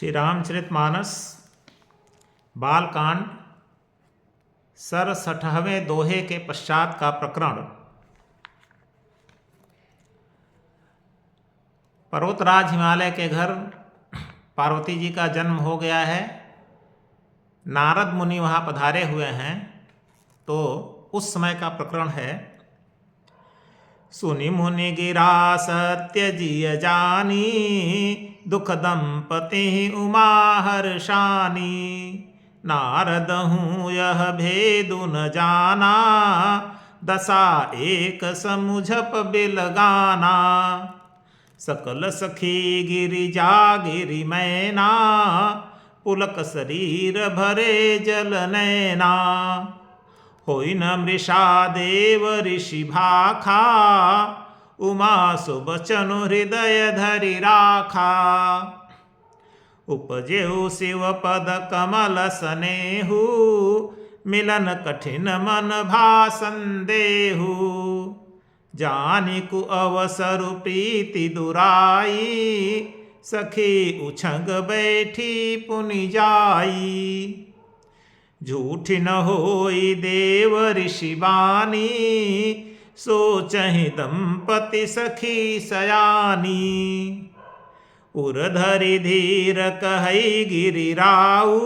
श्री रामचरितमानस बालकांड 67वें दोहे के पश्चात का प्रकरण। पर्वतराज हिमालय के घर पार्वती जी का जन्म हो गया है। नारद मुनि वहाँ पधारे हुए हैं, तो उस समय का प्रकरण है। सुनि मुनि गिरा सत्य जिय जानी, दुख दंपति उमा हर्षानी। नारद हूँ यह भेदु न जाना, दशा एक समुझप बिलगाना। सकल सखी गिरिजा गिरि मैना, पुलक शरीर भरे जल नैना। होई न मृषा देव ऋषि भाखा, उमा सुबचनु हृदय धरि राखा। उपजेउ शिव पद कमल सनेहु, मिलन कठिन मन भा संदेहु। जानिकु अवसरु प्रीति दुराई, सखी उछंग बैठी पुनि जाई। झूठ न होई देव ऋषि बानी, सोचहि दंपति सखी सयानी। उरधरि धीर कहई गिरिराऊ,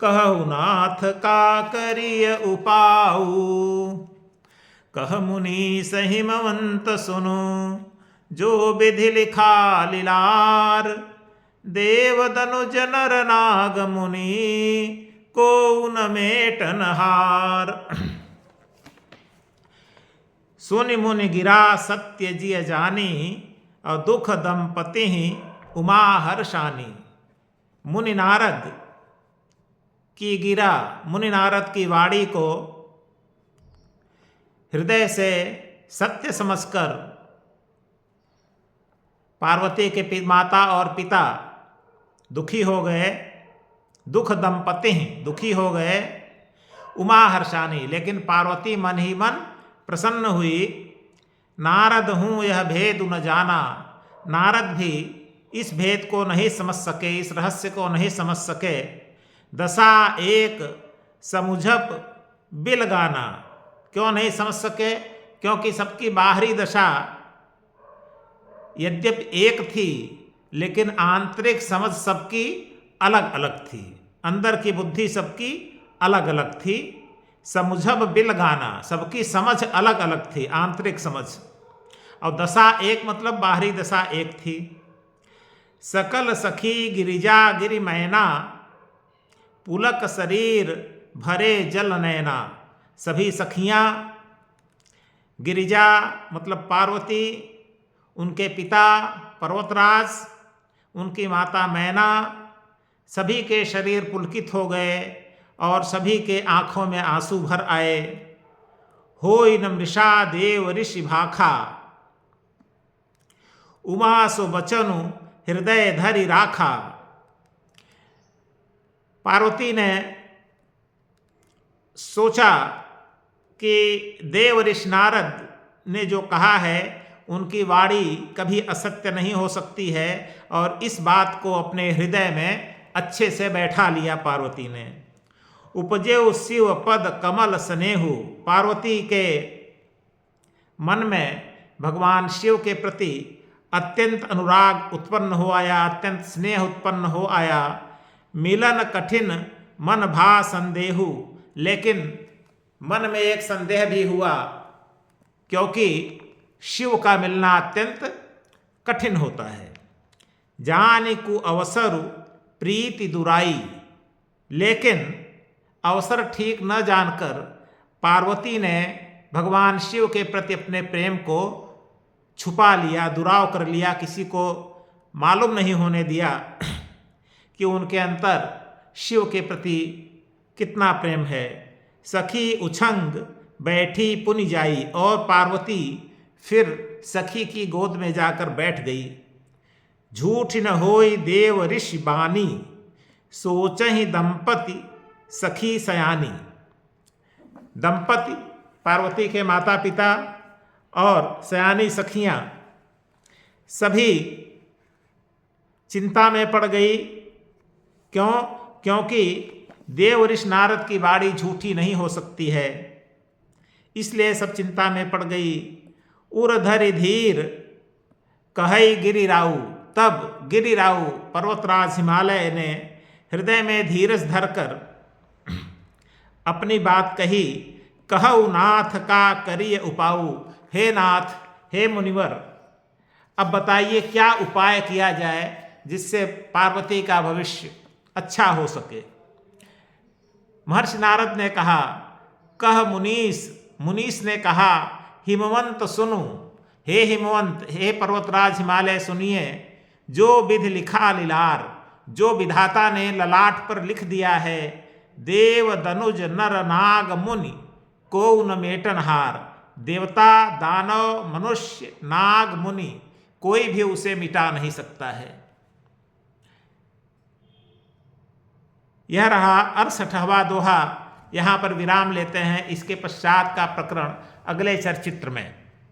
कहु नाथ का करिय उपाऊ। कह मुनि सहिमवंत सुनो, जो विधि लिखा लीलार। देव दनुज नर नाग मुनि, को न मेटन हार। सुनि मुनि गिरा सत्य जिय जानी, और दुख दंपति उमा हर्षानी। मुनि नारद की गिरा, मुनि नारद की वाणी को हृदय से सत्य समझकर पार्वती के माता और पिता दुखी हो गए। दुख दंपति दुखी हो गए, उमा हर्षानी, लेकिन पार्वती मन ही मन प्रसन्न हुई। नारद हूँ यह भेद न जाना, नारद भी इस भेद को नहीं समझ सके, इस रहस्य को नहीं समझ सके। दशा एक समुझप बिल गाना, क्यों नहीं समझ सके? क्योंकि सबकी बाहरी दशा यद्यपि एक थी, लेकिन आंतरिक समझ सबकी अलग अलग थी। अंदर की बुद्धि सबकी अलग अलग थी। समुझब बिल गाना, सबकी समझ अलग अलग थी, आंतरिक समझ। और दशा एक मतलब बाहरी दशा एक थी। सकल सखी गिरिजा गिरि मैना, पुलक शरीर भरे जल नैना। सभी सखियाँ, गिरिजा मतलब पार्वती, उनके पिता पर्वतराज, उनकी माता मैना, सभी के शरीर पुलकित हो गए और सभी के आंखों में आंसू भर आए। होई न मृषा देव ऋषि भाखा, उमा सो बचनु हृदय धरि राखा। पार्वती ने सोचा कि देव ऋषि नारद ने जो कहा है, उनकी वाणी कभी असत्य नहीं हो सकती है, और इस बात को अपने हृदय में अच्छे से बैठा लिया पार्वती ने। उपजेउ शिव पद कमल स्नेहु, पार्वती के मन में भगवान शिव के प्रति अत्यंत अनुराग उत्पन्न हो आया, अत्यंत स्नेह उत्पन्न हो आया। मिलन कठिन मन भा संदेहु, लेकिन मन में एक संदेह भी हुआ, क्योंकि शिव का मिलना अत्यंत कठिन होता है। जानिकु अवसरु प्रीति दुराई, लेकिन अवसर ठीक न जानकर पार्वती ने भगवान शिव के प्रति अपने प्रेम को छुपा लिया, दुराव कर लिया। किसी को मालूम नहीं होने दिया कि उनके अंतर शिव के प्रति कितना प्रेम है। सखी उछंग बैठी पुनि जाई, और पार्वती फिर सखी की गोद में जाकर बैठ गई। झूठ न होई देव ऋषि बानी, सोचहि दंपति सखी सयानी। दंपति पार्वती के माता पिता और सयानी सखियां सभी चिंता में पड़ गई। क्यों? क्योंकि देव ऋषि नारद की वाणी झूठी नहीं हो सकती है, इसलिए सब चिंता में पड़ गई। उरधरि धीर कहई गिरिराऊ, तब गिरिराऊ पर्वतराज हिमालय ने हृदय में धीरज धरकर अपनी बात कही। कहऊ नाथ का करिय उपाऊ, हे नाथ, हे मुनिवर, अब बताइए क्या उपाय किया जाए जिससे पार्वती का भविष्य अच्छा हो सके। महर्षि नारद ने कहा, कह मुनीस। मुनीस ने कहा, हिमवंत सुनु, हे हिमवंत, हे पर्वतराज हिमालय सुनिए। जो विधि लिखा लीलार, जो विधाता ने ललाट पर लिख दिया है, देव दनुज नर नाग मुनि को न मेटनहार। देवता, दानव, मनुष्य, नाग, मुनि कोई भी उसे मिटा नहीं सकता है। यह रहा 68वां दोहा। यहाँ पर विराम लेते हैं। इसके पश्चात का प्रकरण अगले चरचित्र में।